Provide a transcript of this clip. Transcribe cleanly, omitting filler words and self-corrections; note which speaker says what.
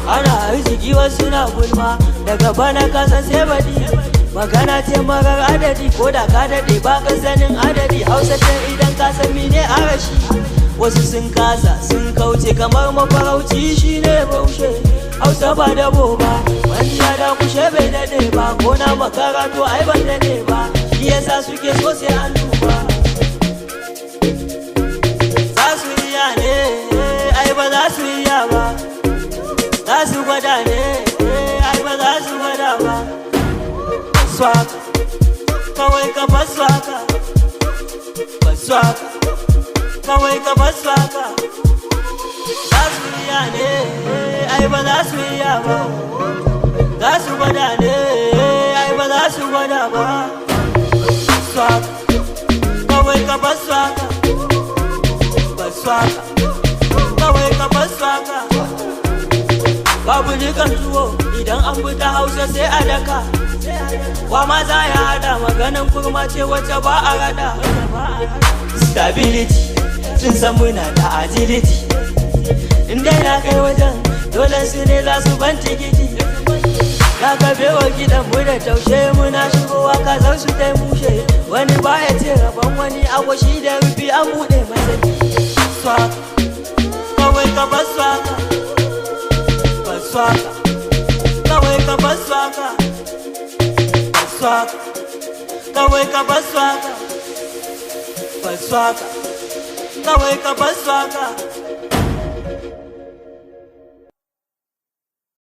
Speaker 1: Ana arziki wasu na gulma daga bana kasa sai baɗi. Magana ce marar adadi ko da ka daɗe ba ka sanin adadi. Hausa ce idan ka san mene arashi. Wasu sun kasa sun kauce kamar mafarauci shi ne baushe. Hausa ba dabo ba wani ya da kushe bai daɗe ba. Ko na makara to ai ban daɗe ba. Shi yasa suke so sai an duba. Za su iya ne ai ba za su iya ba. Za su gwada ne ai ba za su gwada ba. Swaka kawai ka baswaka, baswaka kawai ka baswaka. Za su iya ne ai ba za su iya ba. Za su gwada ne ai ba za su gwada ba. Swaka kawai ka baswaka, baswaka kawai ka baswaka. Babu dukan tuwo idan an buta Hausa sai a daka. Wa ma za ya hada maganan kurma ce wacce ba a rada. Stability sun san muna da agility. Inda na kai wajen dole su ne za su ban tikiti. Na gabewa gidan mu da taushe muna shigowa kazar su ta mushe. Wani baya ce rabon wani agwashi da rufi an buɗe masa. Swaka kawai ka bar swaka, baswaka kawai ka baswaka. Baswaka kawai ka baswaka, baswaka kawai ka baswaka.